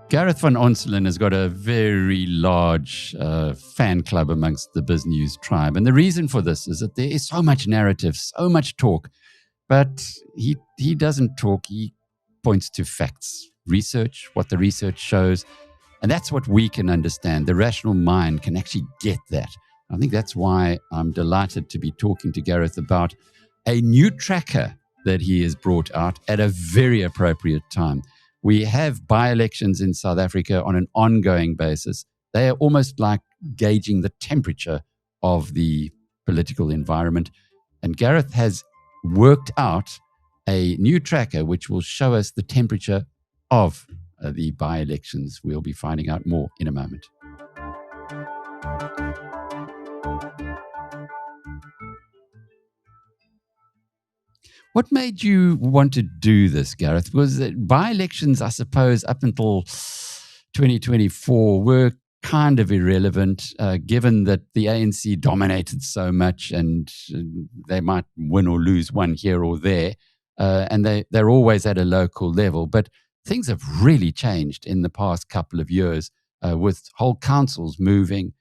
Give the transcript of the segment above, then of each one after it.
Gareth van Onselen has got a very large fan club amongst the BizNews tribe. And the reason for this is that there is so much narrative, so much talk. But he doesn't talk. He points to facts, research, what the research shows. And that's what we can understand. The rational mind can actually get that. I think that's why I'm delighted to be talking to Gareth about a new tracker that he has brought out at a very appropriate time. We have by-elections in South Africa on an ongoing basis. They are almost like gauging the temperature of the political environment. And Gareth has worked out a new tracker which will show us the temperature of the by-elections. We'll be finding out more in a moment. What made you want to do this, Gareth? Was it by-elections, I suppose, up until 2024 were kind of irrelevant, given that the ANC dominated so much and they might win or lose one here or there, and they're always at a local level. But things have really changed in the past couple of years with whole councils moving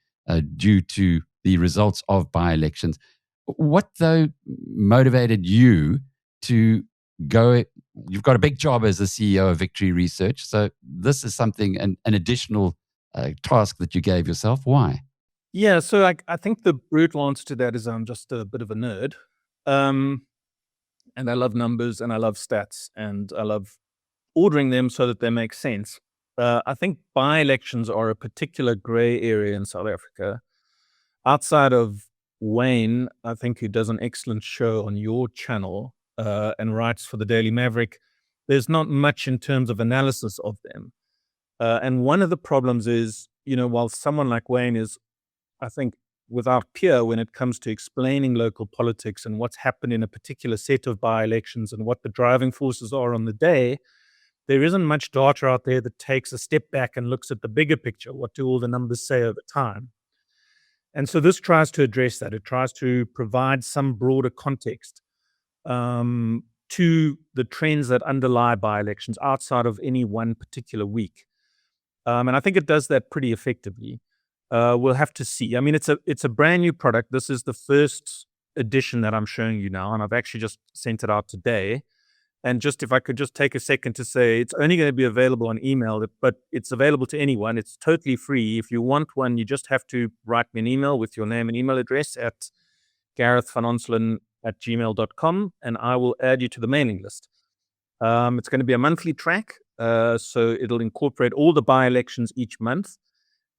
due to the results of by-elections. What, though, motivated you to go? You've got a big job as the CEO of Victory Research, so this is something, an additional task that you gave yourself. Why? Yeah, so I think the brutal answer to that is I'm just a bit of a nerd. And I love numbers and I love stats and I love ordering them so that they make sense. I think by-elections are a particular gray area in South Africa. Outside of Wayne, I think, who does an excellent show on your channel and writes for the Daily Maverick, there's not much in terms of analysis of them. And one of the problems is, while someone like Wayne is, I think, without peer when it comes to explaining local politics and what's happened in a particular set of by-elections and what the driving forces are on the day, there isn't much data out there that takes a step back and looks at the bigger picture. What do all the numbers say over time? And so this tries to address that. It tries to provide some broader context to the trends that underlie by-elections outside of any one particular week. And I think it does that pretty effectively. We'll have to see. I mean, it's a brand new product. This is the first edition that I'm showing you now, and I've actually just sent it out today. And just if I could just take a second to say, it's only going to be available on email, but it's available to anyone. It's totally free. If you want one, you just have to write me an email with your name and email address at garethvanonselen@gmail.com, and I will add you to the mailing list. It's going to be a monthly track, so it'll incorporate all the by-elections each month,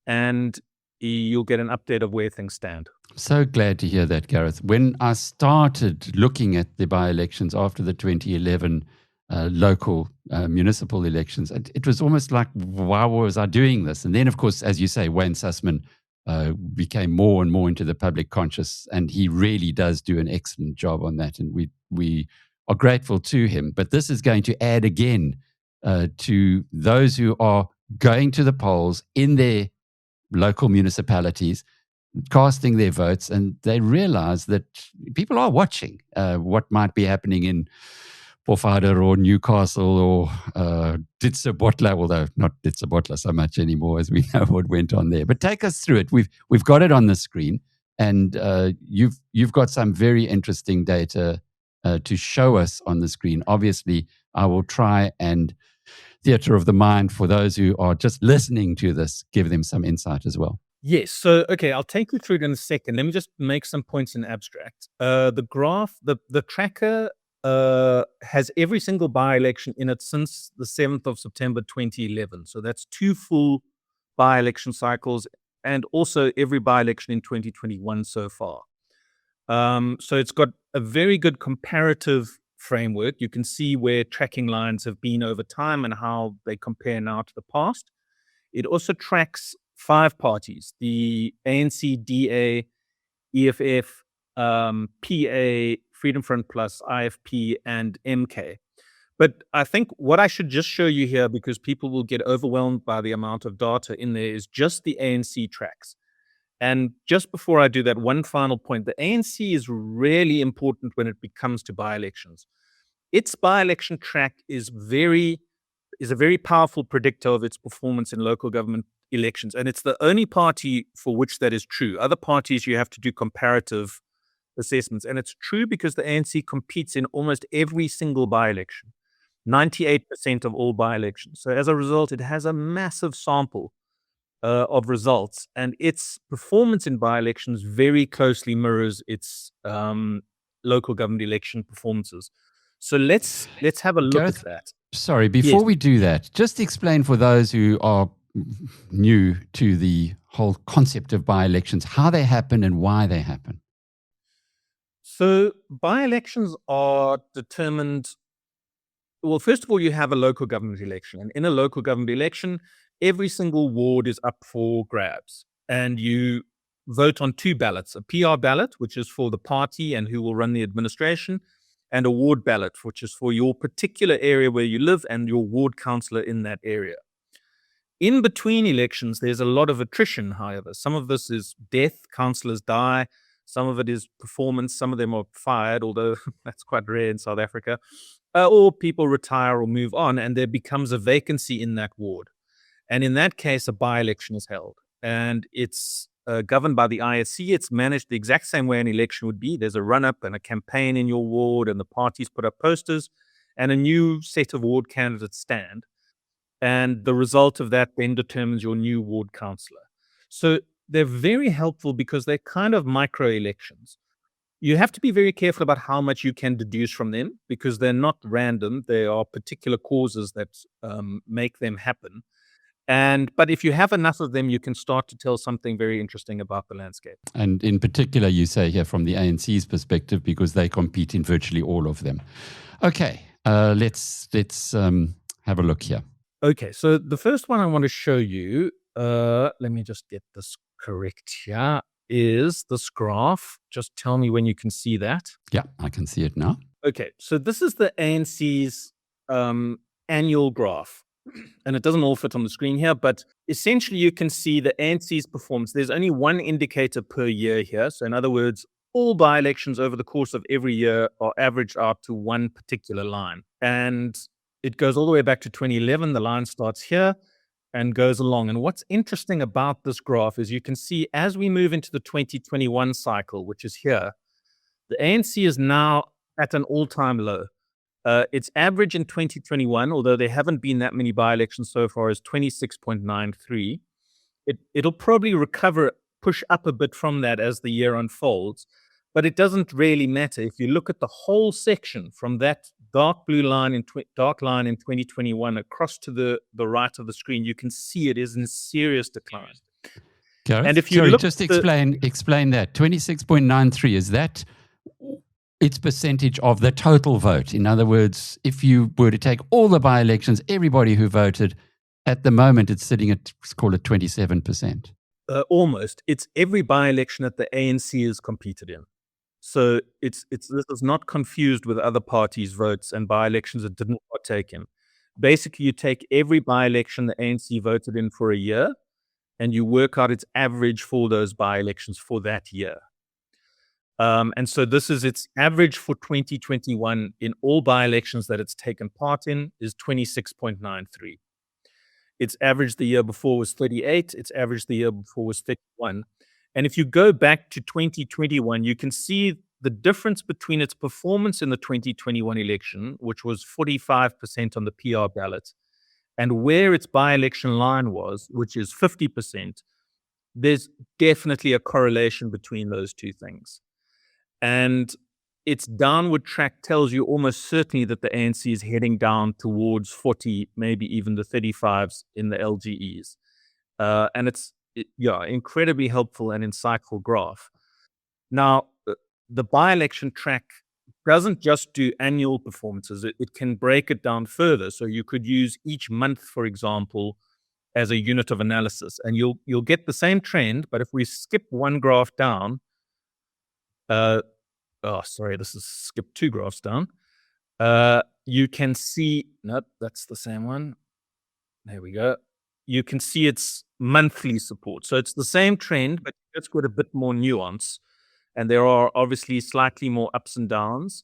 and you'll get an update of where things stand. So glad to hear that, Gareth. When I started looking at the by-elections after the 2011 local municipal elections, it was almost like, why was I doing this? And then, of course, as you say, Wayne Sussman became more and more into the public conscious, and he really does do an excellent job on that, and we are grateful to him. But this is going to add again to those who are going to the polls in their local municipalities, casting their votes, and they realize that people are watching what might be happening in Pofadder or Newcastle or Ditsobotla, although not Ditsobotla so much anymore, as we know what went on there. But take us through it. We've got it on the screen, and you've got some very interesting data to show us on the screen. Obviously, I will try and theatre of the mind for those who are just listening to this, give them some insight as well. Yes. So, okay, I'll take you through it in a second. Let me just make some points in abstract. The graph, the tracker has every single by-election in it since the 7th of September 2011. So that's 2 full by-election cycles, and also every by-election in 2021 so far. So it's got a very good comparative framework. You can see where tracking lines have been over time and how they compare now to the past. It also tracks 5 parties: the ANC, DA, EFF, PA, Freedom Front Plus, IFP, and MK. But I think what I should just show you here, because people will get overwhelmed by the amount of data in there, is just the ANC tracks. And just before I do that, one final point. The ANC is really important when it comes to by-elections. Its by-election track is a very powerful predictor of its performance in local government elections. And it's the only party for which that is true. Other parties, you have to do comparative assessments. And it's true because the ANC competes in almost every single by-election, 98% of all by-elections. So as a result, it has a massive sample of results, and its performance in by-elections very closely mirrors its local government election performances. So let's have a look Gareth, at that. sorry, before Yes. we do that, just explain for those who are new to the whole concept of by-elections, how they happen and why they happen. So by-elections are determined. Well, first of all, you have a local government election, and in a local government election, every single ward is up for grabs, and you vote on two ballots: a PR ballot, which is for the party and who will run the administration, and a ward ballot, which is for your particular area where you live and your ward councillor in that area. In between elections, there's a lot of attrition, however. Some of this is death, councillors die. Some of it is performance. Some of them are fired, although that's quite rare in South Africa. Or people retire or move on, and there becomes a vacancy in that ward. And in that case, a by-election is held. And it's governed by the ISC. It's managed the exact same way an election would be. There's a run-up and a campaign in your ward, and the parties put up posters, and a new set of ward candidates stand. And the result of that then determines your new ward councillor. So they're very helpful because they're kind of micro-elections. You have to be very careful about how much you can deduce from them because they're not random. There are particular causes that make them happen. But if you have enough of them, you can start to tell something very interesting about the landscape. And in particular, you say here from the ANC's perspective, because they compete in virtually all of them. Okay, let's have a look here. Okay, so the first one I want to show you, let me just get this correct here, is this graph. Just tell me when you can see that. Yeah, I can see it now. Okay, so this is the ANC's annual graph. And it doesn't all fit on the screen here, but essentially you can see the ANC's performance. There's only one indicator per year here. So in other words, all by-elections over the course of every year are averaged out to one particular line. And it goes all the way back to 2011. The line starts here and goes along. And what's interesting about this graph is you can see as we move into the 2021 cycle, which is here, the ANC is now at an all-time low. Its average in 2021, although there haven't been that many by-elections so far, is 26.93. It'll probably recover, push up a bit from that as the year unfolds, but it doesn't really matter. If you look at the whole section from that dark blue line in dark line in 2021 across to the right of the screen, you can see it is in serious decline. Gareth, And if you look just explain that 26.93, is that its percentage of the total vote? In other words, if you were to take all the by-elections, everybody who voted, at the moment it's sitting at, let's call it 27%. Almost. It's every by-election that the ANC is competed in. So this is not confused with other parties' votes and by-elections that didn't partake in. Basically, you take every by-election the ANC voted in for a year, and you work out its average for those by-elections for that year. And so this is its average for 2021 in all by-elections that it's taken part in is 26.93. Its average the year before was 38. Its average the year before was 31. And if you go back to 2021, you can see the difference between its performance in the 2021 election, which was 45% on the PR ballot, and where its by-election line was, which is 50%. There's definitely a correlation between those two things. And its downward track tells you almost certainly that the ANC is heading down towards 40, maybe even the 35s in the LGEs. And it's incredibly helpful and insightful graph. Now, the by-election track doesn't just do annual performances. It can break it down further. So you could use each month, for example, as a unit of analysis, and you'll get the same trend. But if we skip one graph down, this is skip two graphs down. You can see, nope, that's the same one. There we go. you can see its monthly support. So it's the same trend, but it's got a bit more nuance. And there are obviously slightly more ups and downs.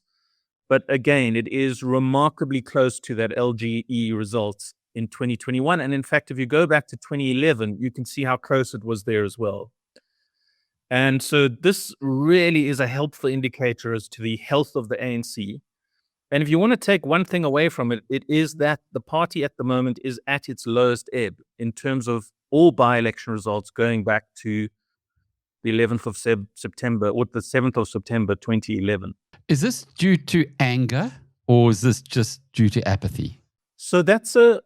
But again, it is remarkably close to that LGE result in 2021. And in fact, if you go back to 2011, you can see how close it was there as well. And so this really is a helpful indicator as to the health of the ANC. And if you want to take one thing away from it, it is that the party at the moment is at its lowest ebb in terms of all by-election results going back to the 11th of September or the 7th of September 2011. Is this due to anger or is this just due to apathy? So that's a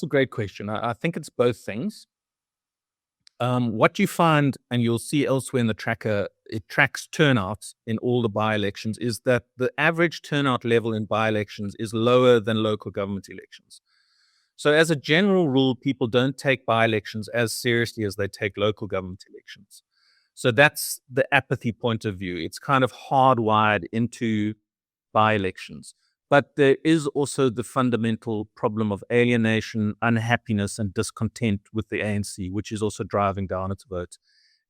great question. I think it's both things. What you find, and you'll see elsewhere in the tracker, it tracks turnouts in all the by-elections, is that the average turnout level in by-elections is lower than local government elections. So as a general rule, people don't take by-elections as seriously as they take local government elections. So that's the apathy point of view. It's kind of hardwired into by-elections. But there is also the fundamental problem of alienation, unhappiness, and discontent with the ANC, which is also driving down its vote.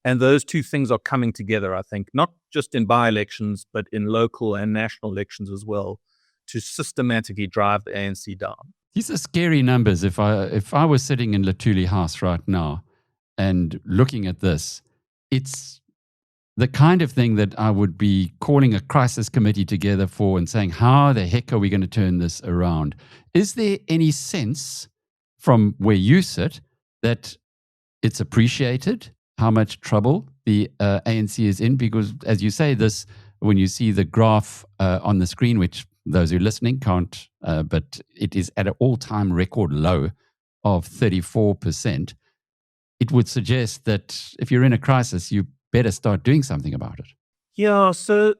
And those two things are coming together, I think, not just in by-elections, but in local and national elections as well, to systematically drive the ANC down. These are scary numbers. If I was sitting in Latuli House right now and looking at this, it's the kind of thing that I would be calling a crisis committee together for and saying, how the heck are we going to turn this around? Is there any sense from where you sit that it's appreciated how much trouble the ANC is in? Because as you say this, when you see the graph on the screen, which those who are listening can't, but it is at an all-time record low of 34%, it would suggest that if you're in a crisis, you better start doing something about it. Yeah, so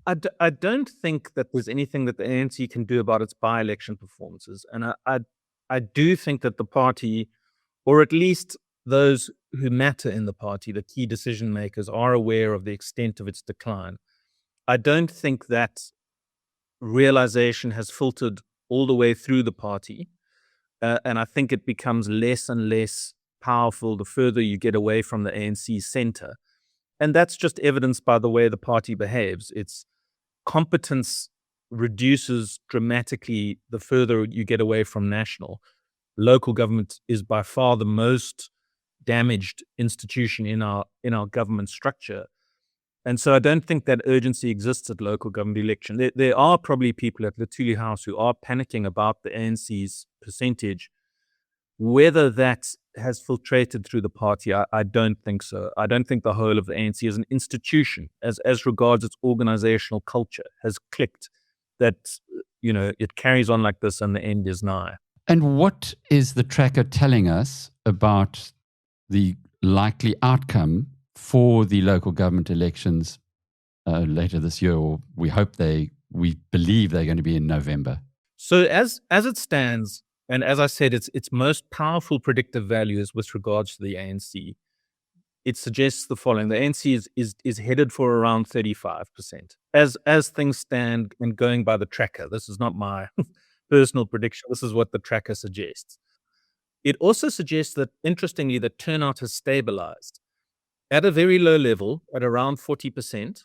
I don't think that there's anything that the ANC can do about its by-election performances. And I do think that the party, or at least those who matter in the party, the key decision makers, are aware of the extent of its decline. I don't think that realization has filtered all the way through the party. And I think it becomes less and less powerful the further you get away from the ANC center. And that's just evidenced by the way the party behaves. Its competence reduces dramatically the further you get away from national. Local government is by far the most damaged institution in our government structure. And so I don't think that urgency exists at local government election. There are probably people at Latuli House who are panicking about the ANC's percentage. Whether that has filtrated through the party, I don't think so. I don't think the whole of the ANC as an institution, as regards its organizational culture, has clicked that, it carries on like this and the end is nigh. And what is the tracker telling us about the likely outcome for the local government elections later this year, or we believe they're going to be in November? So as it stands, and as I said, its most powerful predictive value is with regards to the ANC. It suggests the following: the ANC is headed for around 35%. As things stand, and going by the tracker, this is not my personal prediction. This is what the tracker suggests. It also suggests that, interestingly, the turnout has stabilized at a very low level at around 40%,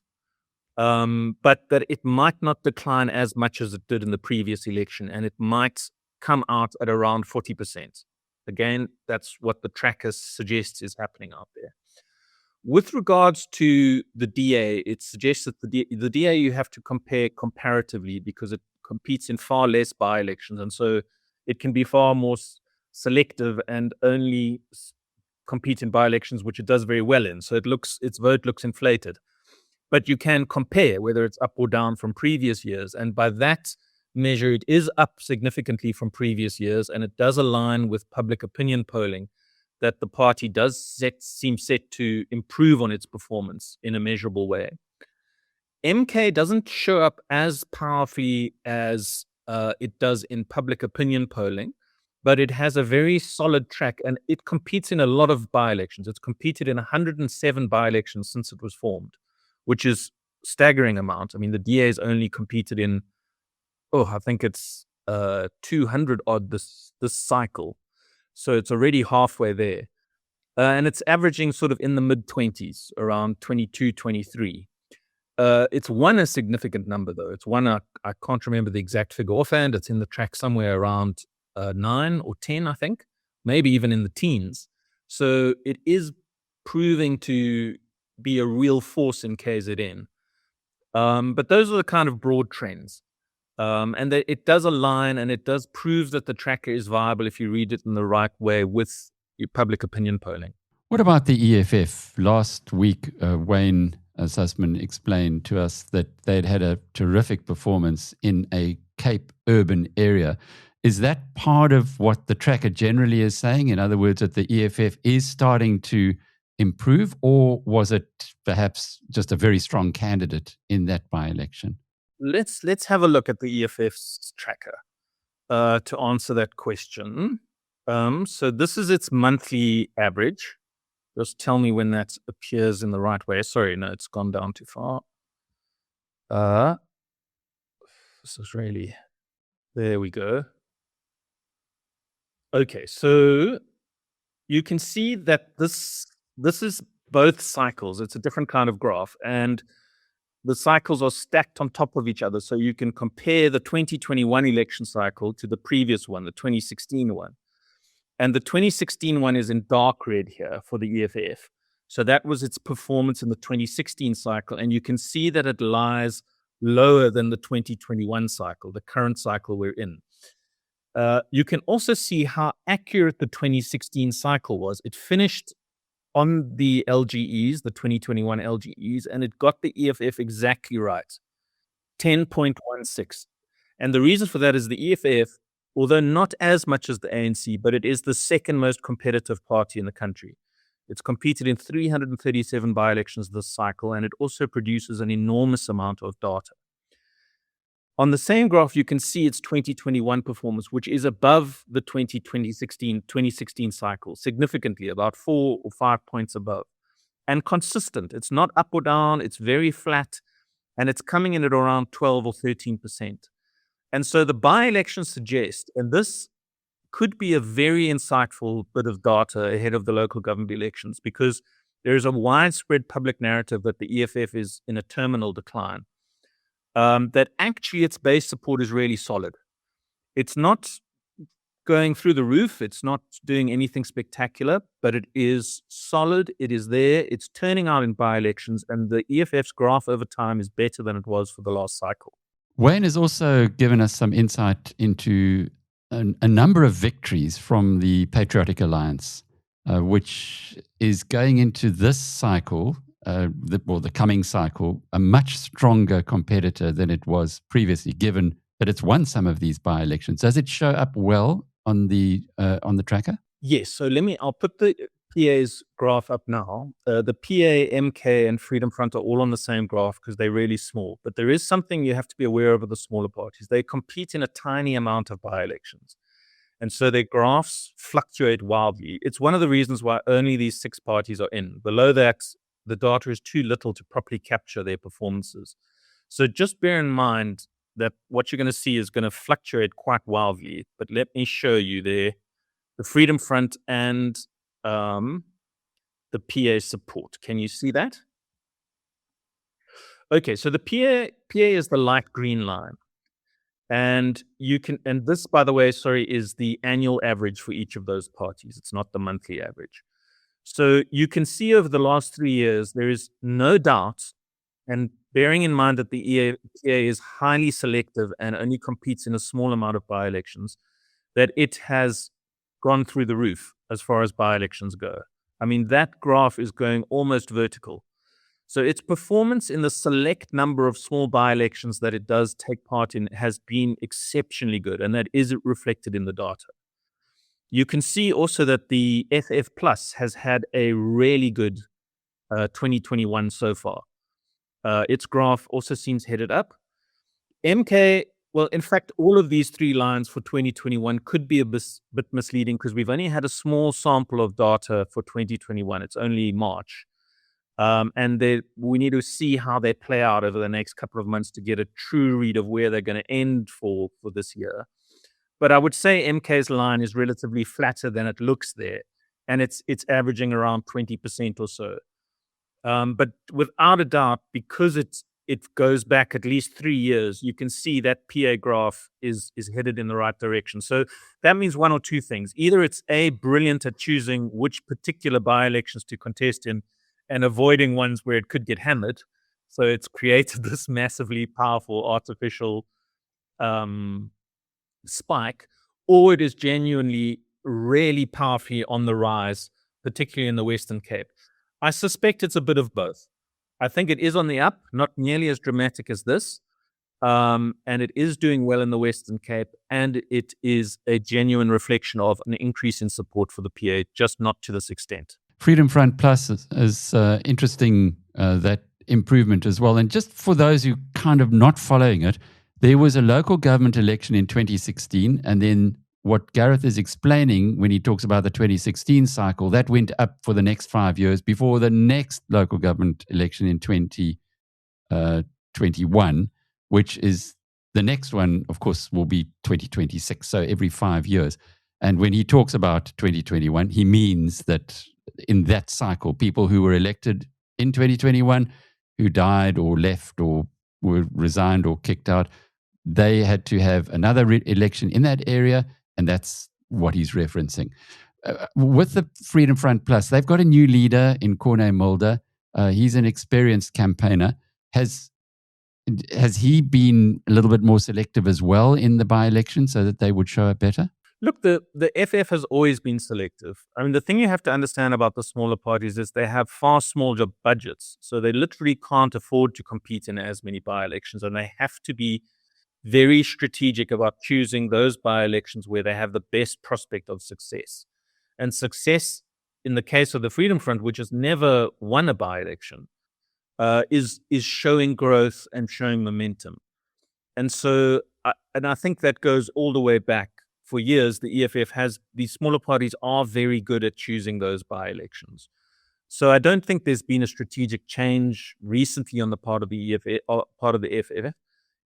but that it might not decline as much as it did in the previous election, and it might come out at around 40%. Again, that's what the tracker suggests is happening out there. With regards to the DA, it suggests that the DA you have to compare comparatively because it competes in far less by-elections, and so it can be far more selective and only compete in by-elections, which it does very well in. So its vote looks inflated. But you can compare whether it's up or down from previous years, and by that measure, it is up significantly from previous years, and it does align with public opinion polling that the party does seem set to improve on its performance in a measurable way. MK doesn't show up as powerfully as it does in public opinion polling, but it has a very solid track, and it competes in a lot of by-elections. It's competed in 107 by-elections since it was formed, which is a staggering amount. I mean, the DA has only competed in, I think it's 200 odd this cycle. So it's already halfway there. And it's averaging sort of in the mid-20s, around 22, 23. It's won a significant number, though. It's won, I can't remember the exact figure offhand. It's in the track somewhere around 9 or 10, I think, maybe even in the teens. So it is proving to be a real force in KZN. But those are the kind of broad trends. And it does align, and it does prove that the tracker is viable if you read it in the right way with your public opinion polling. What about the EFF? Last week, Wayne Sussman explained to us that they'd had a terrific performance in a Cape urban area. Is that part of what the tracker generally is saying? In other words, that the EFF is starting to improve, or was it perhaps just a very strong candidate in that by-election? Let's have a look at the EFF's tracker to answer that question. So this is its monthly average. Just tell me when that appears in the right way. Sorry, no, it's gone down too far. This is really, there we go. Okay, so you can see that this is both cycles. It's a different kind of graph, and the cycles are stacked on top of each other. So you can compare the 2021 election cycle to the previous one, the 2016 one. And the 2016 one is in dark red here for the EFF. So that was its performance in the 2016 cycle. And you can see that it lies lower than the 2021 cycle, the current cycle we're in. You can also see how accurate the 2016 cycle was. It finished on the LGEs, the 2021 LGEs, and it got the EFF exactly right, 10.16. And the reason for that is the EFF, although not as much as the ANC, but it is the second most competitive party in the country. It's competed in 337 by-elections this cycle, and it also produces an enormous amount of data. On the same graph, you can see its 2021 performance, which is above the 2016 cycle, significantly, about 4 or 5 points above, and consistent. It's not up or down, it's very flat, and it's coming in at around 12 or 13%. And so the by-elections suggest, and this could be a very insightful bit of data ahead of the local government elections, because there is a widespread public narrative that the EFF is in a terminal decline. That actually its base support is really solid. It's not going through the roof. It's not doing anything spectacular, but it is solid. It is there. It's turning out in by-elections, and the EFF's graph over time is better than it was for the last cycle. Wayne has also given us some insight into a number of victories from the Patriotic Alliance, which is going into this cycle, the coming cycle, a much stronger competitor than it was previously, given that it's won some of these by-elections. Does it show up well on the tracker? Yes. So I'll put the PA's graph up now. The PA, MK, and Freedom Front are all on the same graph because they're really small. But there is something you have to be aware of with the smaller parties. They compete in a tiny amount of by-elections. And so their graphs fluctuate wildly. It's one of the reasons why only these 6 parties are in. Below that, the data is too little to properly capture their performances. So just bear in mind that what you're going to see is going to fluctuate quite wildly. But let me show you there the Freedom Front and the PA support. Can you see that? Okay, so the PA is the light green line. And this, by the way, is the annual average for each of those parties. It's not the monthly average. So you can see over the last 3 years, there is no doubt, and bearing in mind that the PA is highly selective and only competes in a small amount of by-elections, that it has gone through the roof as far as by-elections go. I mean, that graph is going almost vertical. So its performance in the select number of small by-elections that it does take part in has been exceptionally good, and that is reflected in the data. You can see also that the FF Plus has had a really good 2021 so far. Its graph also seems headed up. MK, well, in fact, all of these 3 lines for 2021 could be a bit misleading because we've only had a small sample of data for 2021. It's only March. And we need to see how they play out over the next couple of months to get a true read of where they're going to end for this year. But I would say MK's line is relatively flatter than it looks there, and it's averaging around 20% or so. But without a doubt, because it goes back at least 3 years, you can see that PA graph is headed in the right direction. So that means one or two things. Either it's brilliant at choosing which particular by-elections to contest in and avoiding ones where it could get hammered. So it's created this massively powerful artificial spike, or it is genuinely really powerfully on the rise, particularly in the Western Cape. I suspect it's a bit of both. I think it is on the up, not nearly as dramatic as this. And it is doing well in the Western Cape, and it is a genuine reflection of an increase in support for the PA, just not to this extent. Freedom Front Plus is interesting, that improvement as well. And just for those who kind of not following it, there was a local government election in 2016, and then what Gareth is explaining when he talks about the 2016 cycle, that went up for the next 5 years before the next local government election in 2021, which is the next one, of course, will be 2026. So every 5 years. And when he talks about 2021, he means that in that cycle, people who were elected in 2021, who died or left or were resigned or kicked out, they had to have another election in that area. And that's what he's referencing. With the Freedom Front Plus, they've got a new leader in Corné Mulder. He's an experienced campaigner. Has he been a little bit more selective as well in the by-election so that they would show up better? Look, the FF has always been selective. I mean, the thing you have to understand about the smaller parties is they have far smaller budgets. So they literally can't afford to compete in as many by-elections, and they have to be very strategic about choosing those by-elections where they have the best prospect of success. And success, in the case of the Freedom Front, which has never won a by-election, is showing growth and showing momentum. And so, I think that goes all the way back. For years, the EFF these smaller parties are very good at choosing those by-elections. So I don't think there's been a strategic change recently on the part of the EFF, part of the FF.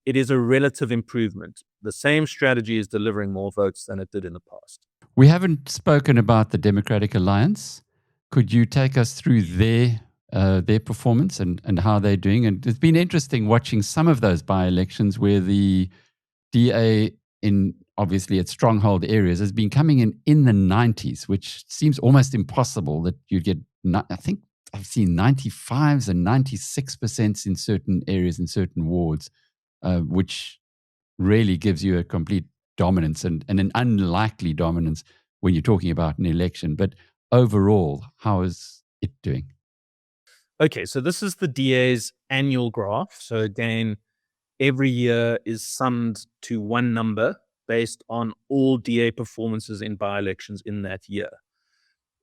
It is a relative improvement. The same strategy is delivering more votes than it did in the past. We haven't spoken about the Democratic Alliance. Could you take us through their performance and how they're doing? And it's been interesting watching some of those by-elections where the DA in obviously its stronghold areas has been coming in the 90s, which seems almost impossible that you'd get, I think I've seen 95s and 96% in certain areas, in certain wards, which really gives you a complete dominance and an unlikely dominance when you're talking about an election. But overall, how is it doing? Okay, so this is the DA's annual graph. So again, every year is summed to one number based on all DA performances in by-elections in that year.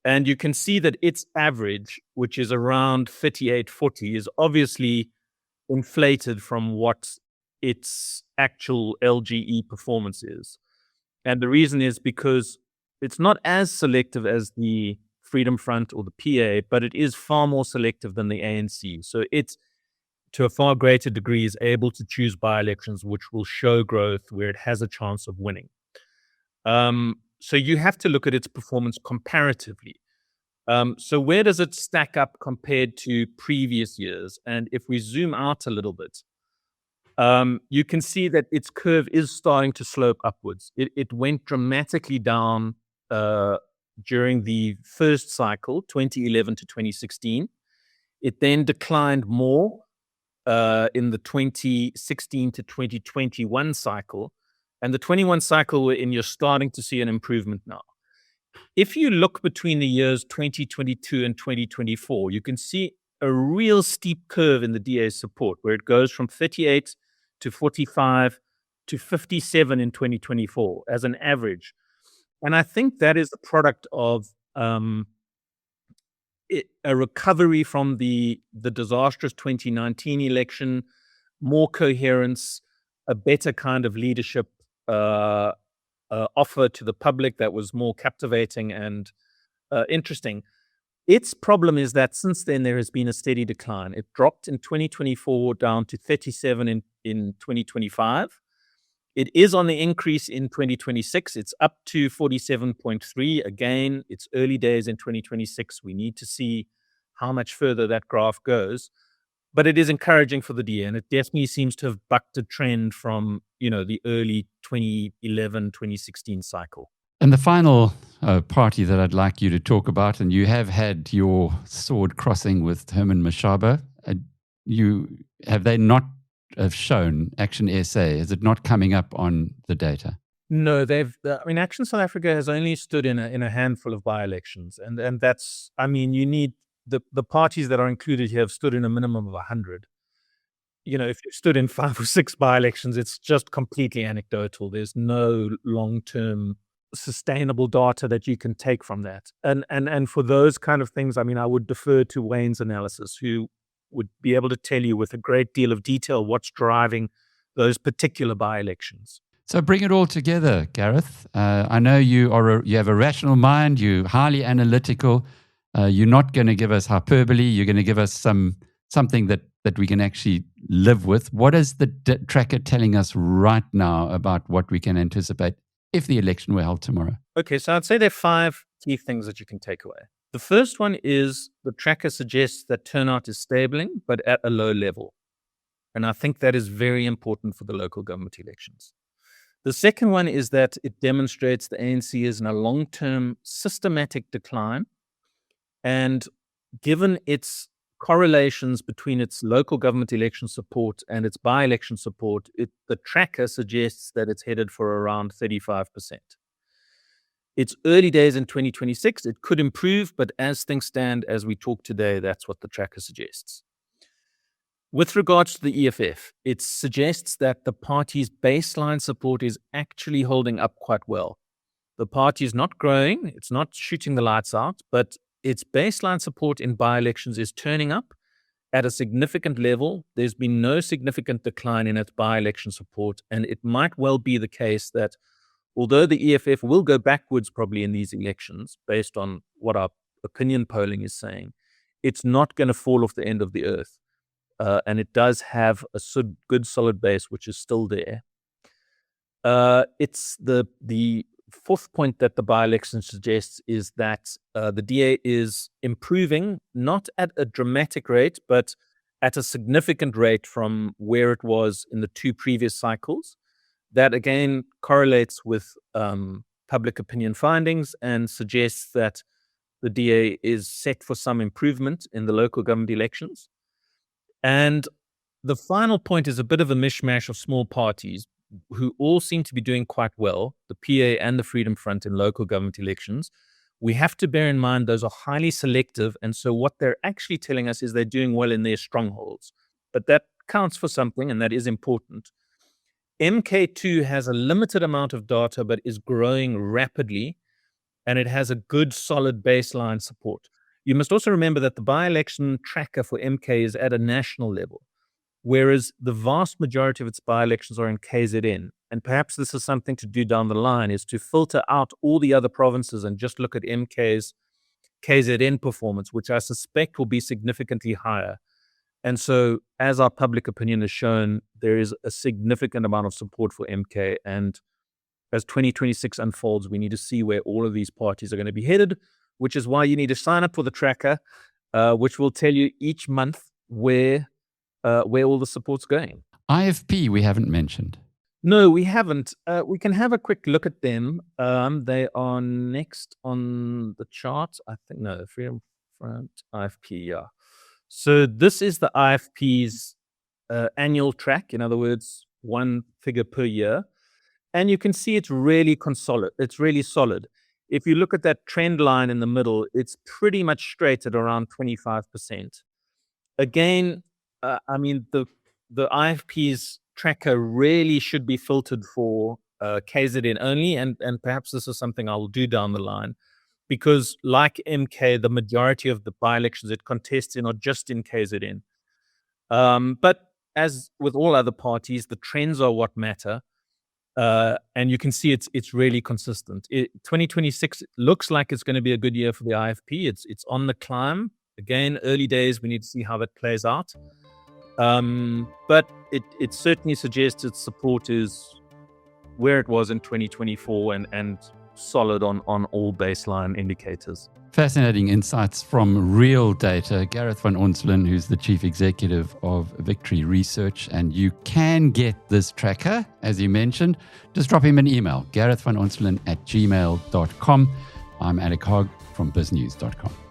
And you can see that its average, which is around 3840, is obviously inflated from what its actual LGE performance is. And the reason is because it's not as selective as the Freedom Front or the PA, but it is far more selective than the ANC. So it's, to a far greater degree, is able to choose by-elections which will show growth where it has a chance of winning. So you have to look at its performance comparatively. So where does it stack up compared to previous years? And if we zoom out a little bit, you can see that its curve is starting to slope upwards. It went dramatically down during the first cycle, 2011 to 2016. It then declined more in the 2016 to 2021 cycle. And the 21 cycle we're in, you're starting to see an improvement now. If you look between the years 2022 and 2024, you can see a real steep curve in the DA's support, where it goes from 38 to 45 to 57 in 2024 as an average. And I think that is the product of a recovery from the disastrous 2019 election, more coherence, a better kind of leadership offer to the public that was more captivating and interesting. Its problem is that since then there has been a steady decline. It dropped in 2024 down to 37 in 2025. It is on the increase in 2026. It's up to 47.3. Again, it's early days in 2026. We need to see how much further that graph goes. But it is encouraging for the DA, and it definitely seems to have bucked a trend from, the early 2011, 2016 cycle. And the final party that I'd like you to talk about, and you have had your sword crossing with Herman Mashaba, have they not shown Action SA? Is it not coming up on the data? No, Action South Africa has only stood in a handful of by-elections, and that's, you need the parties that are included here have stood in a minimum of 100. If you've stood in 5 or 6 by-elections, it's just completely anecdotal. There's no long-term sustainable data that you can take from that. And for those kind of things, I would defer to Wayne's analysis, who would be able to tell you with a great deal of detail what's driving those particular by-elections. So bring it all together, Gareth. I know you have a rational mind. You're highly analytical. You're not going to give us hyperbole. You're going to give us something that we can actually live with. What is the tracker telling us right now about what we can anticipate if the election were held tomorrow? Okay, so I'd say there are 5 key things that you can take away. The first one is the tracker suggests that turnout is stabling, but at a low level. And I think that is very important for the local government elections. The second one is that it demonstrates the ANC is in a long-term systematic decline. And given its correlations between its local government election support and its by-election support, the tracker suggests that it's headed for around 35%. It's early days in 2026. It could improve, but as things stand, as we talk today, that's what the tracker suggests. With regards to the EFF, it suggests that the party's baseline support is actually holding up quite well. The party is not growing, it's not shooting the lights out, but its baseline support in by-elections is turning up at a significant level. There's been no significant decline in its by-election support, and it might well be the case that although the EFF will go backwards probably in these elections, based on what our opinion polling is saying, it's not going to fall off the end of the earth. And it does have a good solid base, which is still there. It's the fourth point that the by-election suggests is that the DA is improving, not at a dramatic rate, but at a significant rate from where it was in the 2 previous cycles. That again correlates with public opinion findings and suggests that the DA is set for some improvement in the local government elections. And the final point is a bit of a mishmash of small parties who all seem to be doing quite well, the PA and the Freedom Front in local government elections. We have to bear in mind those are highly selective, and so what they're actually telling us is they're doing well in their strongholds. But that counts for something, and that is important. MK2 has a limited amount of data, but is growing rapidly, and it has a good, solid baseline support. You must also remember that the by-election tracker for MK is at a national level, whereas the vast majority of its by-elections are in KZN. And perhaps this is something to do down the line, is to filter out all the other provinces and just look at MK's KZN performance, which I suspect will be significantly higher. And so, as our public opinion has shown, there is a significant amount of support for MK. And as 2026 unfolds, we need to see where all of these parties are going to be headed, which is why you need to sign up for the tracker, which will tell you each month where all the support's going. IFP we haven't mentioned. No, we haven't. We can have a quick look at them. They are next on the chart. I think, no, Freedom Front, IFP, yeah. So this is the IFP's annual track. In other words, one figure per year. And you can see it's really solid. If you look at that trend line in the middle, it's pretty much straight at around 25%. Again, the IFP's tracker really should be filtered for KZN only, and perhaps this is something I'll do down the line, because like MK, the majority of the by-elections it contests in are just in KZN. But as with all other parties, the trends are what matter. And you can see it's really consistent. 2026 looks like it's going to be a good year for the IFP. It's on the climb. Again, early days, we need to see how that plays out. But it certainly suggests its support is where it was in 2024 and solid on all baseline indicators. Fascinating insights from real data. Gareth van Onselen, who's the Chief Executive of Victory Research. And you can get this tracker, as you mentioned. Just drop him an email, garethvanonselen@gmail.com. I'm Alec Hogg from biznews.com.